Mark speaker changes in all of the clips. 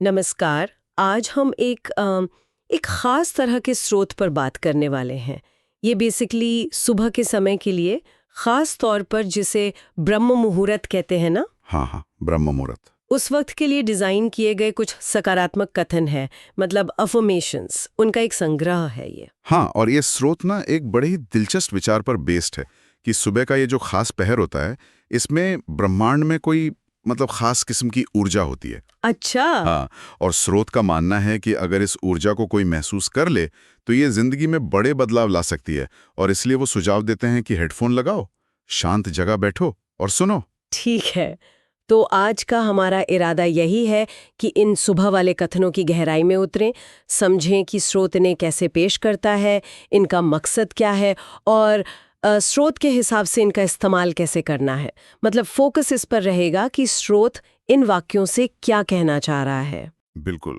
Speaker 1: नमस्कार। आज हम एक खास तरह के स्रोत पर बात करने वाले हैं। ये बेसिकली सुबह के समय के लिए, खास तौर पर जिसे ब्रह्म मुहूर्त कहते हैं ना,
Speaker 2: हाँ हाँ, ब्रह्म मुहूर्त।
Speaker 1: उस वक्त के लिए डिजाइन किए गए कुछ सकारात्मक कथन है, मतलब अफर्मेशंस, उनका एक संग्रह है ये।
Speaker 2: हाँ, और ये स्रोत ना एक बड़े ही दिलचस्प विचार पर बेस्ड है कि सुबह का ये जो खास पहर होता है, इसमें ब्रह्मांड में कोई खास किस्म की ऊर्जा होती है।
Speaker 1: अच्छा।
Speaker 2: हाँ, और स्रोत का मानना है कि अगर इस ऊर्जा को कोई महसूस कर ले तो ये जिंदगी में बड़े बदलाव ला सकती है, और इसलिए वो सुझाव देते हैं कि हेडफोन लगाओ, शांत जगह बैठो और सुनो।
Speaker 1: ठीक है, तो आज का हमारा इरादा यही है कि इन सुबह वाले कथनों की गहराई में उतरें, समझें कि स्रोत ने कैसे पेश करता है, इनका मकसद क्या है, और स्रोत के हिसाब से इनका इस्तेमाल कैसे करना है। मतलब फोकस इस पर रहेगा कि स्रोत इन वाक्यों से क्या कहना चाह रहा है।
Speaker 2: बिल्कुल।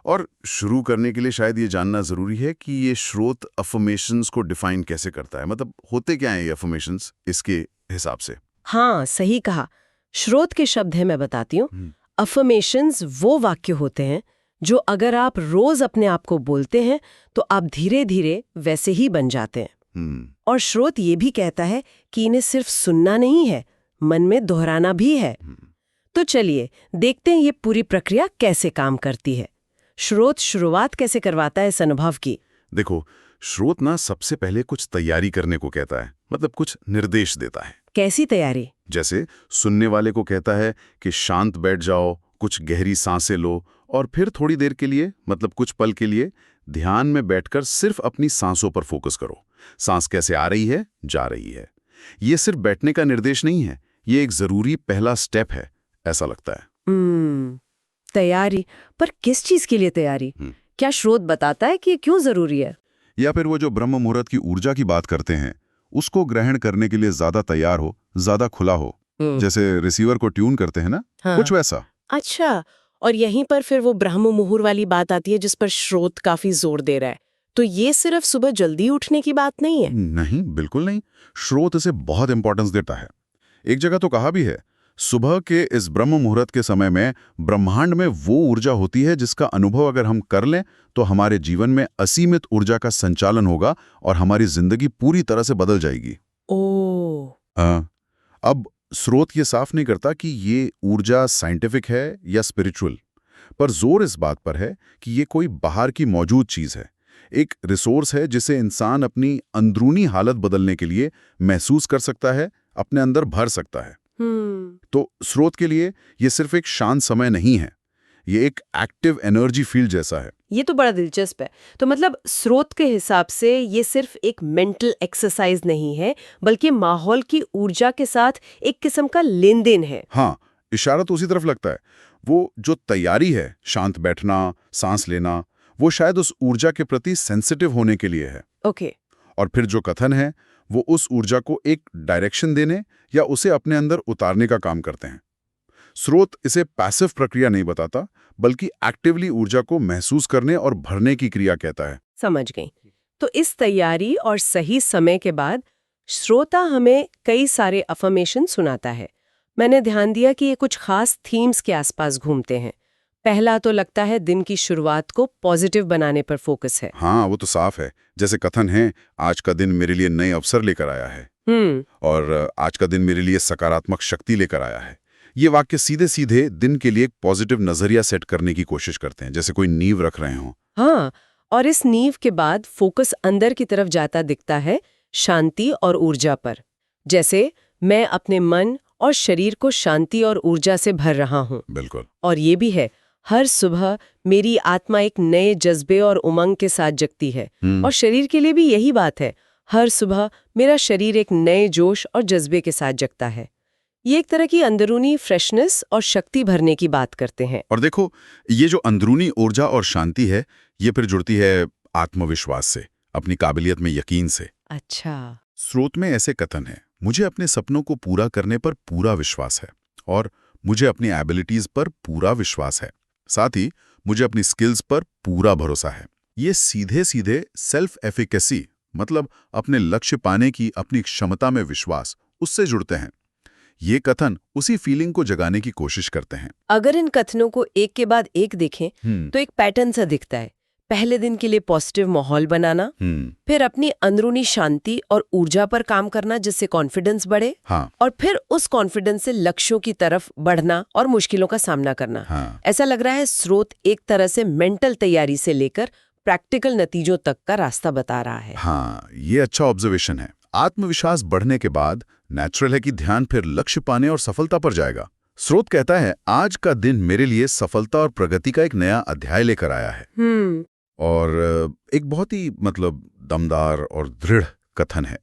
Speaker 2: और शुरू करने के लिए शायद ये जानना जरूरी है कि ये स्रोत अफर्मेशंस को डिफाइन कैसे करता है, होते क्या हैं ये अफर्मेशंस इसके हिसाब से।
Speaker 1: हाँ, सही कहा। स्रोत के शब्द हैं, मैं बताती हूँ।
Speaker 2: हम्म।
Speaker 1: अफर्मेशंस वो वाक्य होते हैं जो अगर आप रोज अपने आप को बोलते हैं तो आप धीरे धीरे वैसे ही बन जाते हैं।
Speaker 2: हम्म।
Speaker 1: और स्रोत ये भी कहता है कि इन्हें सिर्फ सुनना नहीं है, मन में दोहराना भी है। तो चलिए देखते हैं ये पूरी प्रक्रिया कैसे काम करती है। स्रोत शुरुआत कैसे करवाता है इस अनुभव की।
Speaker 2: देखो, स्रोत ना सबसे पहले कुछ तैयारी करने को कहता है, कुछ निर्देश देता है।
Speaker 1: कैसी तैयारी?
Speaker 2: जैसे सुनने वाले को कहता है कि शांत बैठ जाओ, कुछ गहरी सांसें लो, और फिर थोड़ी देर के लिए, कुछ पल के लिए ध्यान में बैठकर सिर्फ अपनी सांसों पर फोकस करो। सांस कैसे आ रही है, जा रही है। ये सिर्फ बैठने का निर्देश नहीं है, ये एक जरूरी पहला स्टेप है, ऐसा लगता है।
Speaker 1: तैयारी, पर किस चीज के लिए तैयारी? क्या स्रोत बताता है कि ये क्यों जरूरी है?
Speaker 2: या फिर वो जो ब्रह्म मुहूर्त की ऊर्जा की बात करते हैं, उसको ग्रहण करने के लिए ज्यादा तैयार हो, ज्यादा खुला हो, जैसे रिसीवर को ट्यून करते हैं ना।
Speaker 1: हाँ।
Speaker 2: कुछ वैसा।
Speaker 1: अच्छा, और यहीं पर फिर वो ब्रह्म मुहूर्त वाली बात आती है जिस पर स्रोत काफी जोर दे रहा है। तो ये सिर्फ सुबह जल्दी उठने की बात नहीं है।
Speaker 2: नहीं, बिल्कुल नहीं। स्रोत इसे बहुत इंपॉर्टेंस देता है। एक जगह तो कहा भी है, सुबह के इस ब्रह्म मुहूर्त के समय में ब्रह्मांड में वो ऊर्जा होती है जिसका अनुभव अगर हम कर लें तो हमारे जीवन में असीमित ऊर्जा का संचालन होगा और हमारी जिंदगी पूरी तरह से बदल जाएगी।
Speaker 1: ओह।
Speaker 2: अब स्रोत ये साफ नहीं करता कि ये ऊर्जा साइंटिफिक है या स्पिरिचुअल, पर जोर इस बात पर है कि ये कोई बाहर की मौजूद चीज है, एक रिसोर्स है जिसे इंसान अपनी अंदरूनी हालत बदलने के लिए महसूस कर सकता है, अपने अंदर भर सकता है। तो स्रोत के लिए ये सिर्फ एक शांत समय नहीं है, ये एक एक्टिव एनर्जी फील्ड जैसा है।
Speaker 1: ये तो बड़ा दिलचस्प है। तो मतलब स्रोत के हिसाब से ये सिर्फ एक मेंटल एक्सरसाइज नहीं है, बल्कि माहौल की ऊर्जा के साथ एक किस्म का लेन देन है।
Speaker 2: हाँ, इशारा तो उसी तरफ लगता है। वो जो तैयारी है, शांत बैठना, सांस लेना, वो शायद उस ऊर्जा के प्रति सेंसिटिव होने के लिए है।
Speaker 1: ओके।
Speaker 2: और फिर जो कथन है, वो उस ऊर्जा को एक डायरेक्शन देने या उसे अपने अंदर उतारने का काम करते हैं। स्रोत इसे पैसिव प्रक्रिया नहीं बताता, बल्कि एक्टिवली ऊर्जा को महसूस करने और भरने की क्रिया कहता है।
Speaker 1: समझ गई। तो इस तैयारी और सही समय के बाद श्रोता हमें कई सारे अफर्मेशन सुनाता है। मैंने ध्यान दिया कि ये कुछ खास थीम्स के आसपास घूमते हैं। पहला तो लगता है दिन की शुरुआत को पॉजिटिव बनाने पर फोकस है।
Speaker 2: हाँ, वो तो साफ है। जैसे कथन है, आज का दिन मेरे लिए नए अवसर लेकर आया है, और आज का दिन मेरे लिए सकारात्मक शक्ति लेकर आया है। ये वाक्य सीधे सीधे दिन के लिए एक पॉजिटिव नजरिया सेट करने की कोशिश करते हैं, जैसे कोई नींव रख रहे हों।
Speaker 1: हाँ, और इस नींव के बाद फोकस अंदर की तरफ जाता दिखता है, शांति और ऊर्जा पर। जैसे मैं अपने मन और शरीर को शांति और ऊर्जा से भर रहा हूँ।
Speaker 2: बिल्कुल।
Speaker 1: और ये भी है, हर सुबह मेरी आत्मा एक नए जज्बे और उमंग के साथ जगती है। और शरीर के लिए भी यही बात है, हर सुबह मेरा शरीर एक नए जोश और जज्बे के साथ जगता है। ये एक तरह की अंदरूनी फ्रेशनेस और शक्ति भरने की बात करते हैं।
Speaker 2: और देखो, ये जो अंदरूनी ऊर्जा और शांति है, ये फिर जुड़ती है आत्मविश्वास से, अपनी काबिलियत में यकीन से।
Speaker 1: अच्छा।
Speaker 2: स्रोत में ऐसे कथन है, मुझे अपने सपनों को पूरा करने पर पूरा विश्वास है, और मुझे अपनी एबिलिटीज पर पूरा विश्वास है, साथ ही मुझे अपनी स्किल्स पर पूरा भरोसा है। ये सीधे सीधे सेल्फ एफिकेसी, अपने लक्ष्य पाने की अपनी क्षमता में विश्वास, उससे जुड़ते हैं। ये कथन उसी फीलिंग को जगाने की कोशिश करते हैं।
Speaker 1: अगर इन कथनों को एक के बाद एक देखें तो एक पैटर्न सा दिखता है। पहले दिन के लिए पॉजिटिव माहौल बनाना, फिर अपनी अंदरूनी शांति और ऊर्जा पर काम करना जिससे कॉन्फिडेंस बढ़े, और फिर उस कॉन्फिडेंस से लक्ष्यों की तरफ बढ़ना और मुश्किलों का सामना करना। ऐसा लग रहा है स्रोत एक तरह से मेंटल तैयारी से लेकर प्रैक्टिकल नतीजों तक का रास्ता बता रहा है।
Speaker 2: हाँ, ये अच्छा ऑब्जर्वेशन है। आत्मविश्वास बढ़ने के बाद नेचुरल है कि ध्यान फिर लक्ष्य पाने और सफलता पर जाएगा। स्रोत कहता है, आज का दिन मेरे लिए सफलता और प्रगति का एक नया अध्याय लेकर आया है। और एक बहुत ही दमदार और दृढ़ कथन है।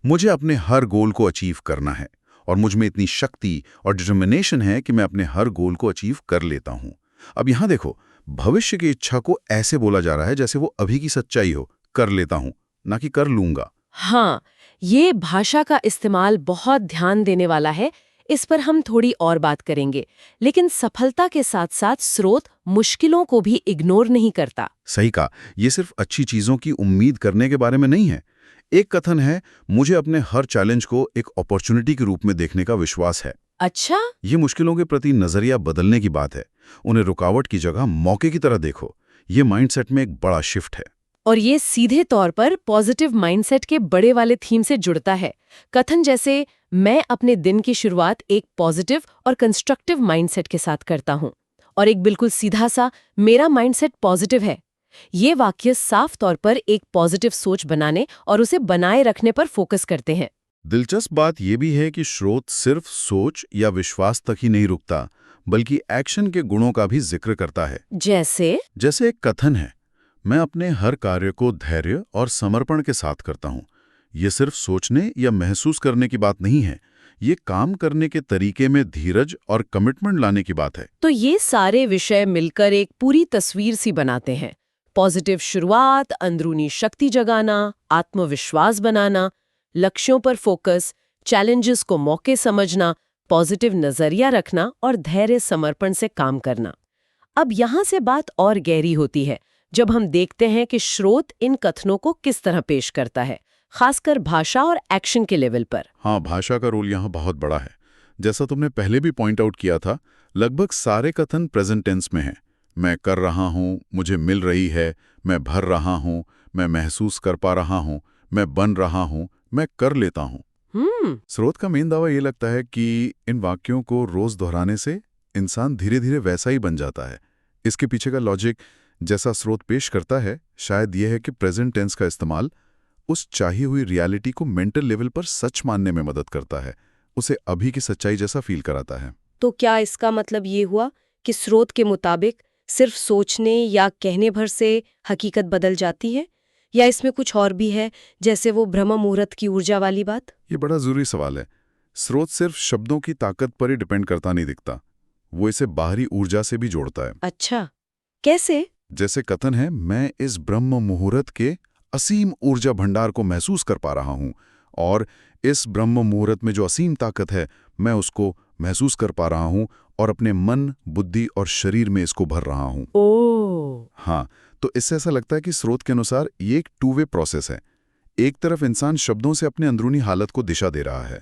Speaker 2: मुझे अपने हर गोल को अचीव करना है और मुझ में इतनी शक्ति और डिटर्मिनेशन है कि मैं अपने हर गोल को अचीव कर लेता हूं। अब यहां देखो, भविष्य की इच्छा को ऐसे बोला जा रहा है जैसे वो अभी की सच्चाई हो, कर लेता हूं, ना कि कर लूंगा।
Speaker 1: हाँ, ये भाषा का इस्तेमाल बहुत ध्यान देने वाला है। इस पर हम थोड़ी और बात करेंगे, लेकिन सफलता के साथ साथ स्रोत मुश्किलों को भी इग्नोर नहीं करता।
Speaker 2: सही कहा, ये सिर्फ अच्छी चीजों की उम्मीद करने के बारे में नहीं है। एक कथन है, मुझे अपने हर चैलेंज को एक अपॉर्चुनिटी के रूप में देखने का विश्वास है।
Speaker 1: अच्छा,
Speaker 2: ये मुश्किलों के प्रति नजरिया बदलने की बात है। उन्हें रुकावट की जगह मौके की तरह देखो। ये माइंडसेट में एक बड़ा शिफ्ट है।
Speaker 1: और ये सीधे तौर पर पॉजिटिव माइंडसेट के बड़े वाले थीम से जुड़ता है। कथन जैसे, मैं अपने दिन की शुरुआत एक पॉजिटिव और कंस्ट्रक्टिव माइंडसेट के साथ करता हूं, और एक बिल्कुल सीधा सा, मेरा माइंडसेट पॉजिटिव है। ये वाक्य साफ तौर पर एक पॉजिटिव सोच बनाने और उसे बनाए रखने पर फोकस करते हैं।
Speaker 2: दिलचस्प बात यह भी है कि स्रोत सिर्फ सोच या विश्वास तक ही नहीं रुकता, बल्कि एक्शन के गुणों का भी जिक्र करता है। जैसे एक कथन है, मैं अपने हर कार्य को धैर्य और समर्पण के साथ करता हूं। ये सिर्फ सोचने या महसूस करने की बात नहीं है, ये काम करने के तरीके में धीरज और कमिटमेंट लाने की बात है।
Speaker 1: तो ये सारे विषय मिलकर एक पूरी तस्वीर सी बनाते हैं। पॉजिटिव शुरुआत, अंदरूनी शक्ति जगाना, आत्मविश्वास बनाना, लक्ष्यों पर फोकस, चैलेंजेस को मौके समझना, पॉजिटिव नजरिया रखना और धैर्य समर्पण से काम करना। अब यहाँ से बात और गहरी होती है जब हम देखते हैं कि स्रोत इन कथनों को किस तरह पेश करता है, खासकर भाषा और एक्शन के लेवल पर।
Speaker 2: हाँ, भाषा का रोल यहाँ बहुत बड़ा है। जैसा तुमने पहले भी पॉइंट आउट किया था, लगभग सारे कथन प्रेजेंट टेंस में हैं। मैं कर रहा हूँ, मुझे मिल रही है, मैं भर रहा हूँ, मैं महसूस कर पा रहा हूँ, मैं बन रहा हूँ, मैं कर लेता हूँ। स्रोत का मेन दावा ये लगता है कि इन वाक्यों को रोज दोहराने से इंसान धीरे धीरे वैसा ही बन जाता है। इसके पीछे का लॉजिक, जैसा स्रोत पेश करता है, शायद यह है कि प्रेजेंट टेंस का इस्तेमाल उस चाहिए हुई रियलिटी को मेंटल लेवल पर सच मानने में मदद करता है, उसे अभी की सच्चाई जैसा फील कराता है।
Speaker 1: तो क्या इसका मतलब ये हुआ कि स्रोत के मुताबिक सिर्फ सोचने या कहने भर से हकीकत बदल जाती है, या इसमें कुछ और भी है, जैसे वो ब्रह्म मुहूर्त की ऊर्जा वाली बात?
Speaker 2: ये बड़ा जरूरी सवाल है। स्रोत सिर्फ शब्दों की ताकत पर ही डिपेंड करता नहीं दिखता, वो इसे बाहरी ऊर्जा से भी जोड़ता है।
Speaker 1: अच्छा, कैसे?
Speaker 2: जैसे कथन है, मैं इस ब्रह्म मुहूर्त के असीम ऊर्जा भंडार को महसूस कर पा रहा हूं, और इस ब्रह्म मुहूर्त में जो असीम ताकत है, मैं उसको महसूस कर पा रहा हूं और अपने मन, बुद्धि और शरीर में इसको भर रहा हूं। हाँ, तो इससे ऐसा लगता है कि स्रोत के अनुसार ये एक टू वे प्रोसेस है। एक तरफ इंसान शब्दों से अपने अंदरूनी हालत को दिशा दे रहा है,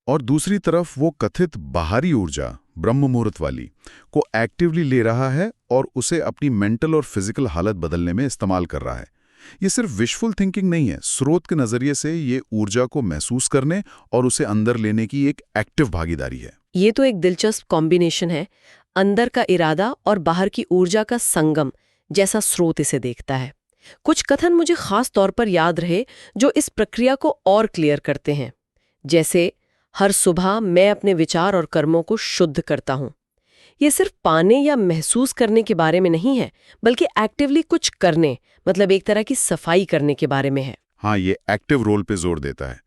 Speaker 2: और दूसरी तरफ वो कथित बाहरी ऊर्जा, ब्रह्म मुहूर्त वाली, को एक्टिवली ले रहा है और उसे अपनी मेंटल और फिजिकल हालत बदलने में इस्तेमाल कर रहा है। ये सिर्फ विशफुल थिंकिंग नहीं है, स्रोत के नजरिए से ये ऊर्जा को महसूस करने और उसे अंदर लेने की एक एक्टिव भागीदारी है।
Speaker 1: ये तो एक दिलचस्प कॉम्बिनेशन है, अंदर का इरादा और बाहर की ऊर्जा का संगम, जैसा स्रोत इसे देखता है। कुछ कथन मुझे खास तौर पर याद रहे जो इस प्रक्रिया को और क्लियर करते हैं, जैसे हर सुबह मैं अपने विचार और कर्मों को शुद्ध करता हूं। ये सिर्फ पाने या महसूस करने के बारे में नहीं है, बल्कि एक्टिवली कुछ करने, मतलब एक तरह की सफाई करने के बारे में है।
Speaker 2: हाँ, ये एक्टिव रोल पे जोर देता है।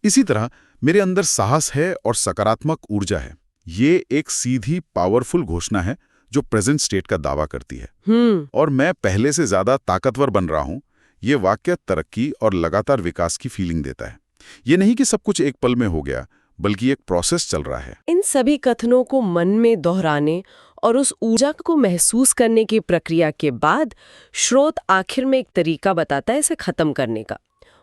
Speaker 2: इसी तरह मेरे अंदर साहस है और सकारात्मक ऊर्जा है, ये एक सीधी पावरफुल घोषणा है जो प्रेजेंट स्टेट का दावा करती है। और मैं पहले से ज्यादा ताकतवर बन रहा हूं, ये वाक्य तरक्की और लगातार विकास की फीलिंग देता है। ये नहीं कि सब कुछ एक पल में हो गया, बल्कि एक प्रोसेस चल रहा है।
Speaker 1: इन सभी कथनों को मन में दोहराने और उस ऊर्जा को महसूस करने की प्रक्रिया के बाद स्रोत आखिर में एक तरीका बताता है इसे खत्म करने का।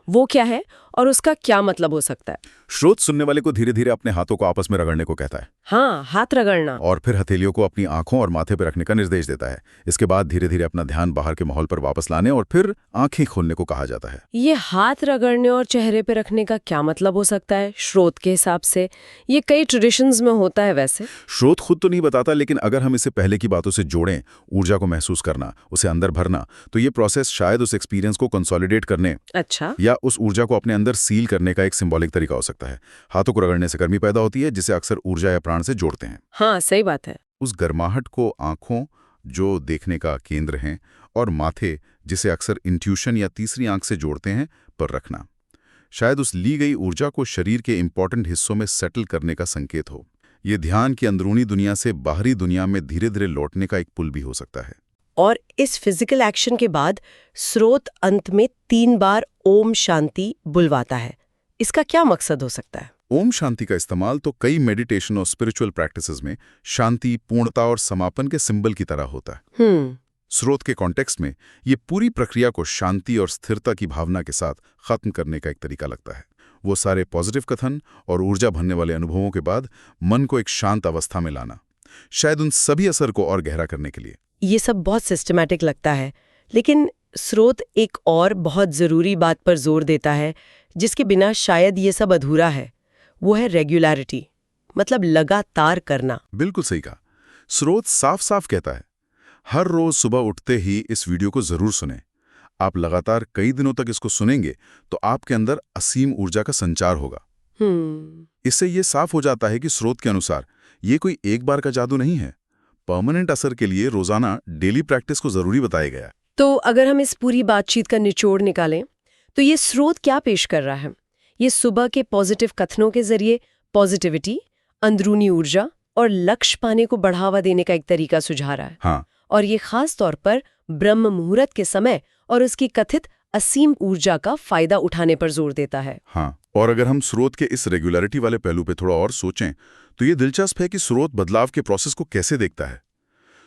Speaker 1: वो क्या है? और उसका क्या मतलब हो सकता है?
Speaker 2: स्रोत सुनने वाले को धीरे धीरे अपने हाथों को आपस में रगड़ने को कहता है
Speaker 1: हाँ, हाथ रगड़ना।
Speaker 2: और फिर हथेलियों को अपनी आंखों और माथे पर रखने का निर्देश देता है। इसके बाद धीरे धीरे अपना ध्यान बाहर के माहौल पर वापस लाने और फिर आंखें खोलने को कहा जाता है।
Speaker 1: ये हाथ रगड़ने और चेहरे पे रखने का क्या मतलब हो सकता है स्रोत के हिसाब से? ये कई ट्रेडिशंस में होता है वैसे।
Speaker 2: स्रोत खुद तो नहीं बताता, लेकिन अगर हम इसे पहले की बातों से जोड़ें, ऊर्जा को महसूस करना, उसे अंदर भरना, तो ये प्रोसेस शायद उस एक्सपीरियंस को कंसोलिडेट करने
Speaker 1: अच्छा।
Speaker 2: या उस ऊर्जा को अपने अंदर सील करने का एक सिंबॉलिक तरीका हो सकता है। हाथों को रगड़ने से गर्मी पैदा होती है, जिसे अक्सर ऊर्जा या प्राण से जोड़ते हैं।
Speaker 1: हाँ, सही बात है।
Speaker 2: उस गर्माहट को आंखों, जो देखने का केंद्र हैं, और माथे, जिसे अक्सर इंट्यूशन या तीसरी आंख से जोड़ते हैं, पर रखना शायद उस ली गई ऊर्जा को शरीर के इंपॉर्टेंट हिस्सों में सेटल करने का संकेत हो। ये ध्यान की अंदरूनी दुनिया से बाहरी दुनिया में धीरे धीरे लौटने का एक पुल भी हो सकता है।
Speaker 1: और इस फिजिकल एक्शन के बाद स्रोत अंत में 3 बार ओम शांति बुलवाता है। इसका क्या मकसद हो सकता है?
Speaker 2: ओम शांति का इस्तेमाल तो कई मेडिटेशन और स्पिरिचुअल प्रैक्टिसेस में शांति, पूर्णता और समापन के सिंबल की तरह होता है। स्रोत के कॉन्टेक्स्ट में ये पूरी प्रक्रिया को शांति और स्थिरता की भावना के साथ खत्म करने का एक तरीका लगता है। वो सारे पॉजिटिव कथन और ऊर्जा भरने वाले अनुभवों के बाद मन को एक शांत अवस्था में लाना, शायद उन सभी असर को और गहरा करने के लिए।
Speaker 1: ये सब बहुत सिस्टमैटिक लगता है, लेकिन स्रोत एक और बहुत ज़रूरी बात पर जोर देता है, जिसके बिना शायद ये सब अधूरा है। वो है रेगुलरिटी, मतलब लगातार करना।
Speaker 2: बिल्कुल सही कहा। स्रोत साफ साफ कहता है, हर रोज सुबह उठते ही इस वीडियो को जरूर सुनें। आप लगातार कई दिनों तक इसको सुनेंगे तो आपके अंदर असीम ऊर्जा का संचार होगा। इससे ये साफ हो जाता है कि स्रोत के अनुसार ये कोई एक बार का जादू नहीं है। परमानेंट असर के लिए रोजाना डेली प्रैक्टिस को जरूरी बताया गया।
Speaker 1: तो अगर हम इस पूरी बातचीत का निचोड़ निकालें तो ये स्रोत क्या पेश कर रहा है? ये सुबह के पॉजिटिव कथनों के जरिए पॉजिटिविटी, अंदरूनी ऊर्जा और लक्ष्य पाने को बढ़ावा देने का एक तरीका सुझा रहा है।
Speaker 2: हाँ।
Speaker 1: और ये खास तौर पर ब्रह्म मुहूर्त के समय और उसकी कथित असीम ऊर्जा का फायदा उठाने पर जोर देता है।
Speaker 2: हाँ, और अगर हम स्रोत के इस रेगुलरिटी वाले पहलू पे थोड़ा और सोचें तो ये दिलचस्प है कि स्रोत बदलाव के प्रोसेस को कैसे देखता है।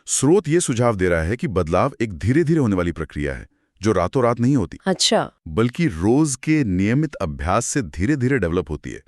Speaker 2: स्रोत ये सुझाव दे रहा है कि बदलाव एक धीरे धीरे होने वाली प्रक्रिया है, जो रातों रात नहीं होती।
Speaker 1: अच्छा।
Speaker 2: बल्कि रोज के नियमित अभ्यास से धीरे धीरे डेवलप होती है।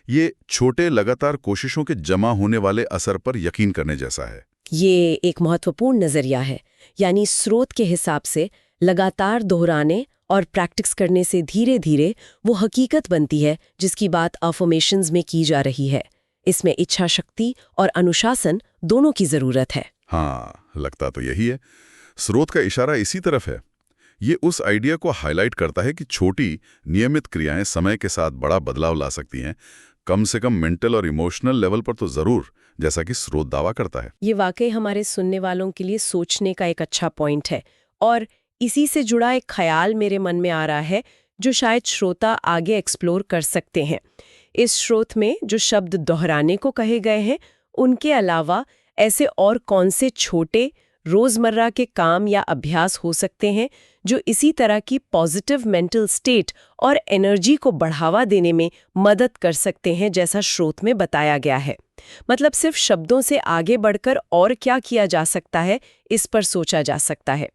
Speaker 2: ये छोटे लगातार कोशिशों के जमा होने वाले असर पर यकीन करने जैसा है।
Speaker 1: ये एक महत्वपूर्ण नजरिया है। यानी स्रोत के हिसाब से लगातार दोहराने और प्रैक्टिस करने से धीरे धीरे वो हकीकत बनती है जिसकी बात अफर्मेशंस में की जा रही है। इसमें इच्छा शक्ति और अनुशासन दोनों की जरूरत है।
Speaker 2: हाँ, लगता तो यही है। स्रोत का इशारा इसी तरफ है। ये उस आइडिया को हाईलाइट करता है कि छोटी नियमित क्रियाएं समय के साथ बड़ा बदलाव ला सकती हैं, कम से कम मेंटल और इमोशनल लेवल पर तो जरूर, जैसा कि स्रोत दावा करता है।
Speaker 1: ये वाकई हमारे सुनने वालों के लिए सोचने का एक अच्छा पॉइंट है। और इसी से जुड़ा एक ख्याल मेरे मन में आ रहा है जो शायद श्रोता आगे एक्सप्लोर कर सकते हैं। इस स्रोत में जो शब्द दोहराने को कहे गए हैं, उनके अलावा ऐसे और कौन से छोटे रोजमर्रा के काम या अभ्यास हो सकते हैं जो इसी तरह की पॉजिटिव मेंटल स्टेट और एनर्जी को बढ़ावा देने में मदद कर सकते हैं, जैसा स्रोत में बताया गया है। मतलब सिर्फ शब्दों से आगे बढ़कर और क्या किया जा सकता है, इस पर सोचा जा सकता है।